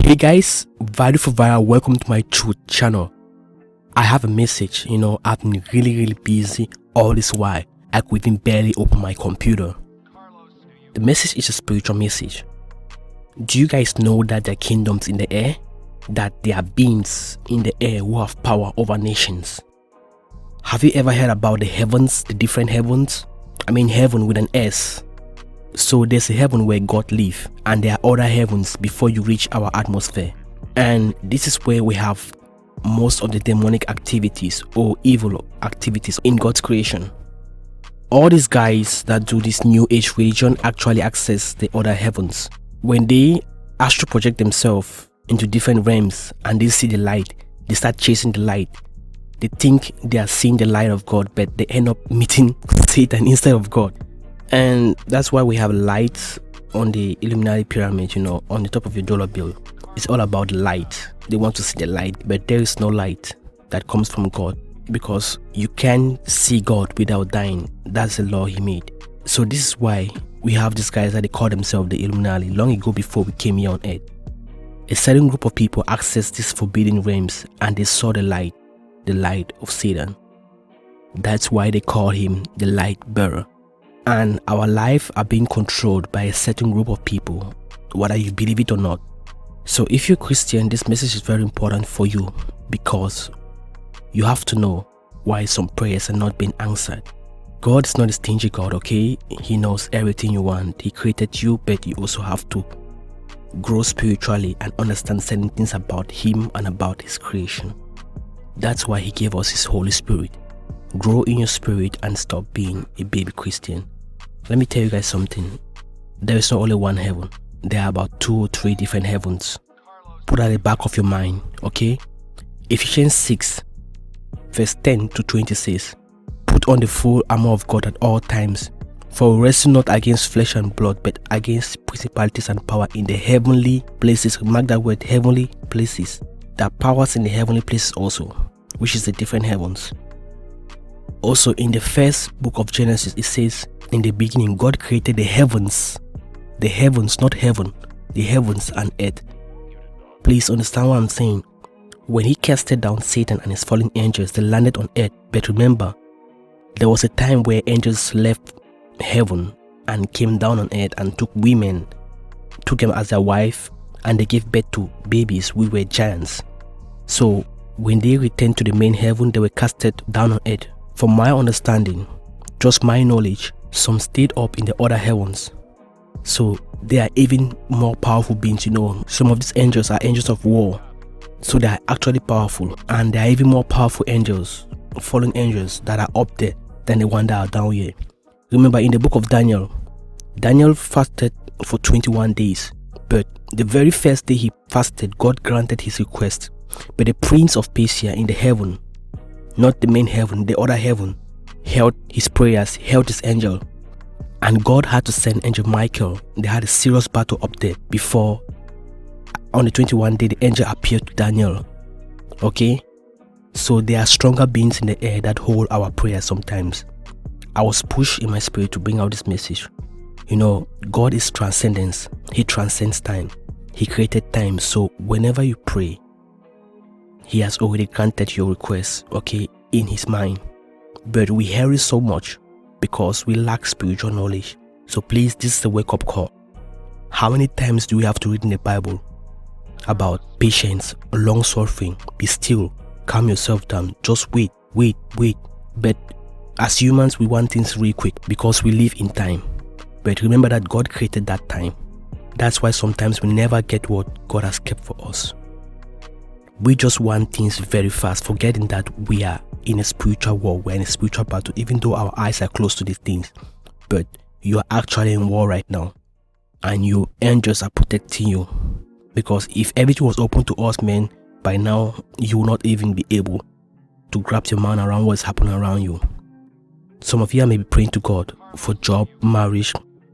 Hey guys, Value for Viral, welcome to my Truth channel. I have a message. I've been really busy all this while. I could even barely open my computer. The message is a spiritual message. Do you guys know that there are kingdoms in the air? That there are beings in the air who have power over nations? Have you ever heard about the heavens, the different heavens? I mean heaven with an S. So there's a heaven where God lives, and there are other heavens before you reach our atmosphere. And this is where we have most of the demonic activities or evil activities in God's creation. All these guys that do this new age religion actually access the other heavens. When they astral project themselves into different realms and they see the light, they start chasing the light. They think they are seeing the light of God, but they end up meeting Satan instead of God. And that's why we have lights on the Illuminati pyramid, on the top of your dollar bill. It's all about light. They want to see the light, but there is no light that comes from God, because you can see God without dying. That's the law he made. So this is why we have these guys that they call themselves the Illuminati long ago before we came here on earth. A certain group of people accessed these forbidden realms and they saw the light of Satan. That's why they call him the light bearer. And our life are being controlled by a certain group of people, whether you believe it or not. So if you're Christian, this message is very important for you, because you have to know why some prayers are not being answered. God is not a stingy God, okay? He knows everything you want. He created you, but you also have to grow spiritually and understand certain things about him and about his creation. That's why he gave us his Holy Spirit. Grow in your spirit and stop being a baby Christian. Let me tell you guys something. There is not only one heaven. There are about 2 or 3 different heavens. Put that at the back of your mind, okay? Ephesians 6 verse 10 to 20 says, "Put on the full armor of God at all times, for we wrestle not against flesh and blood, but against principalities and power in the heavenly places." Mark that word, heavenly places. There are powers in the heavenly places also, which is the different heavens. Also, in the first book of Genesis, it says, "In the beginning, God created the heavens, not heaven, the heavens and earth." Please understand what I'm saying. When he casted down Satan and his fallen angels, they landed on earth. But remember, there was a time where angels left heaven and came down on earth and took women, took them as their wife, and they gave birth to babies who were giants. So when they returned to the main heaven, they were casted down on earth. From my understanding, just my knowledge, some stayed up in the other heavens. So they are even more powerful beings, Some of these angels are angels of war. So they are actually powerful. And there are even more powerful angels, fallen angels, that are up there than the one that are down here. Remember, in the book of Daniel, Daniel fasted for 21 days. But the very first day he fasted, God granted his request. But the prince of Persia in the heaven, not the main heaven, the other heaven, held his prayers, held his angel. And God had to send angel Michael. They had a serious battle up there before, on the 21st day, the angel appeared to Daniel. Okay? So there are stronger beings in the air that hold our prayers sometimes. I was pushed in my spirit to bring out this message. God is transcendence. He transcends time. He created time. So whenever you pray, he has already granted your request, okay, in his mind. But we hear it so much because we lack spiritual knowledge. So please, this is a wake-up call. How many times do we have to read in the Bible about patience, long-suffering, be still, calm yourself down, just wait. But as humans, we want things really quick because we live in time. But remember that God created that time. That's why sometimes we never get what God has kept for us. We just want things very fast, forgetting that we are in a spiritual war, we're in a spiritual battle, even though our eyes are close to these things. But you are actually in war right now, and your angels are protecting you. Because if everything was open to us, man, by now you will not even be able to grab your mind around what's happening around you. Some of you may be praying to God for job, marriage,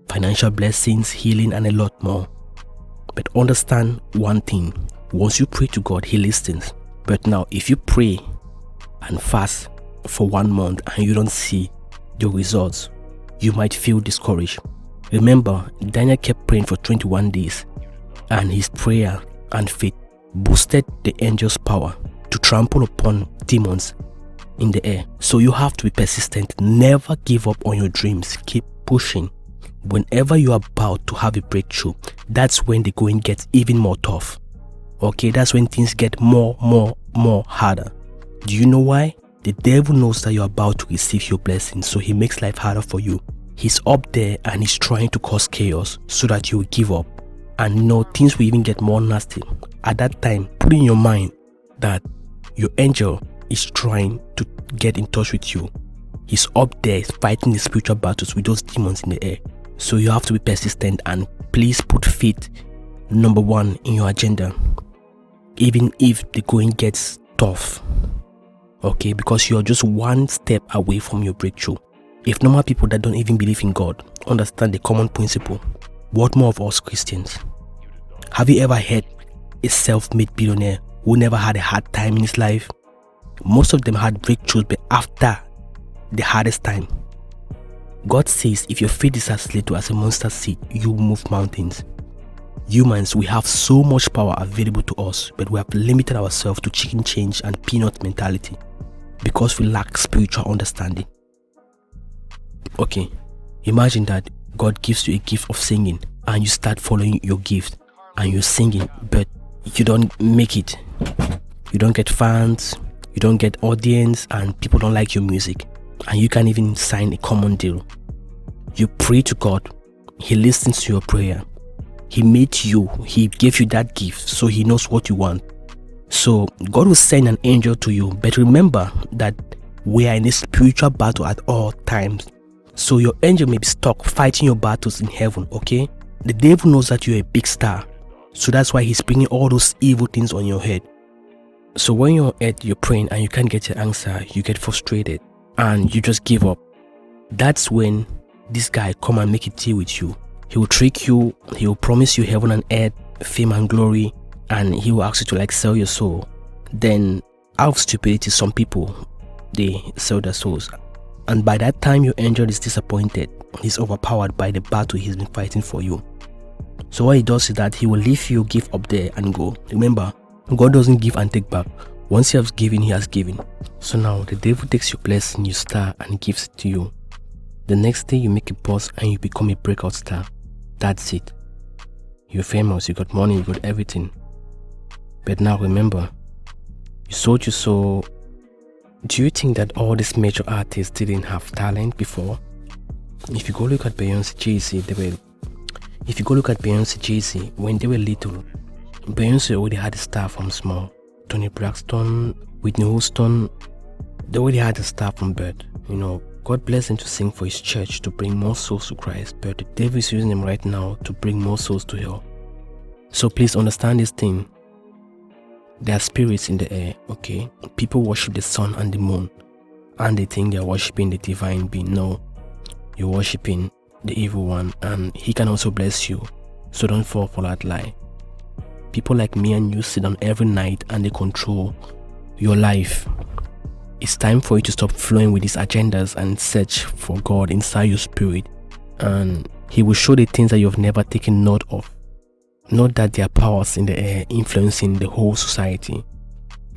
financial blessings, healing, and a lot more. But understand one thing. Once you pray to God, he listens. But now, if you pray and fast for 1 month and you don't see your results, you might feel discouraged. Remember, Daniel kept praying for 21 days and his prayer and faith boosted the angel's power to trample upon demons in the air. So you have to be persistent. Never give up on your dreams. Keep pushing. Whenever you are about to have a breakthrough, that's when the going gets even more tough. Okay, that's when things get more harder. Do you know why? The devil knows that you're about to receive your blessing, so he makes life harder for you. He's up there and he's trying to cause chaos so that you will give up. And things will even get more nasty. At that time, put in your mind that your angel is trying to get in touch with you. He's up there fighting the spiritual battles with those demons in the air. So you have to be persistent, and please put faith number one in your agenda, even if the going gets tough. Okay, because you're just one step away from your breakthrough. If normal people that don't even believe in God understand the common principle, what more of us Christians? Have you ever heard a self-made billionaire who never had a hard time in his life? Most of them had breakthroughs, but after the hardest time. God says if your faith is as little as a mustard seed, you will move mountains. Humans, we have so much power available to us, but we have limited ourselves to chicken change and peanut mentality because we lack spiritual understanding. Okay, imagine that God gives you a gift of singing and you start following your gift and you're singing, but you don't make it. You don't get fans, you don't get audience, and people don't like your music, and you can't even sign a common deal. You pray to God, He listens to your prayer. He made you, He gave you that gift, so He knows what you want. So God will send an angel to you, but remember that we are in a spiritual battle at all times. So your angel may be stuck fighting your battles in heaven, okay? The devil knows that you're a big star, so that's why he's bringing all those evil things on your head. So when you're praying and you can't get your answer, you get frustrated and you just give up. That's when this guy come and make a deal with you. He will trick you, he will promise you heaven and earth, fame and glory, and he will ask you to sell your soul. Then out of stupidity, some people, they sell their souls. And by that time your angel is disappointed. He's overpowered by the battle he's been fighting for you. So what he does is that he will leave you, give up there and go. Remember, God doesn't give and take back. Once he has given, he has given. So now the devil takes your blessing, your star, and gives it to you. The next day you make a buzz and you become a breakout star. That's it. You're famous, you got money, you got everything. But now remember, you sold your soul. Do you think that all these major artists didn't have talent before? If you go look at Beyonce, Jay-Z, when they were little, Beyonce already had a star from small. Toni Braxton, Whitney Houston, they already had a star from birth. God blessed them to sing for His church to bring more souls to Christ, but the devil is using them right now to bring more souls to hell. So please understand this thing. There are spirits in the air, okay? People worship the sun and the moon, and they think they are worshiping the divine being. No, you're worshiping the evil one, and he can also bless you. So don't fall for that lie. People like me and you sit down every night and they control your life. It's time for you to stop flowing with these agendas and search for God inside your spirit, and He will show the things that you've never taken note of. Not that there are powers in the air influencing the whole society.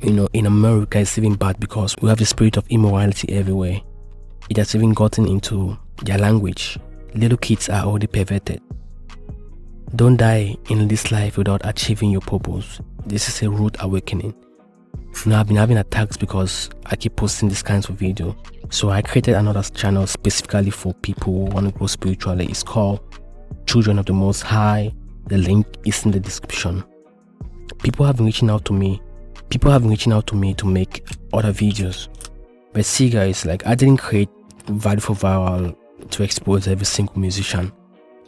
In America it's even bad because we have the spirit of immorality everywhere. It has even gotten into their language. Little kids are already perverted. Don't die in this life without achieving your purpose. This is a rude awakening. I've been having attacks because I keep posting these kinds of videos. So I created another channel specifically for people who want to grow spiritually. It's called Children of the Most High. The link is in the description. People have been reaching out to me. To make other videos. But see guys, I didn't create Value for Viral to expose every single musician.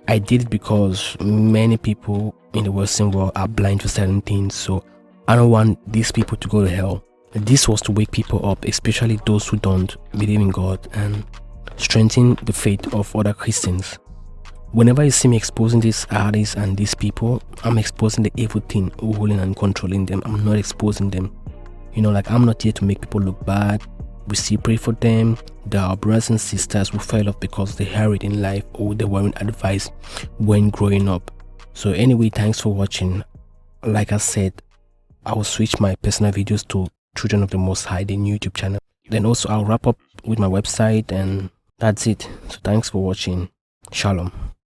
I did it because many people in the Western world are blind to certain things, so I don't want these people to go to hell. This was to wake people up, especially those who don't believe in God, and strengthen the faith of other Christians. Whenever you see me exposing these artists and these people, I'm exposing the evil thing ruling and controlling them. I'm not exposing them. I'm not here to make people look bad. We still pray for them. There are brothers and sisters who fell off because they hurried in life or they weren't advised when growing up. So anyway, thanks for watching. like I said, I will switch my personal videos to Children of the Most High, the new YouTube channel. Then also I'll wrap up with my website, and that's it. So thanks for watching. Shalom.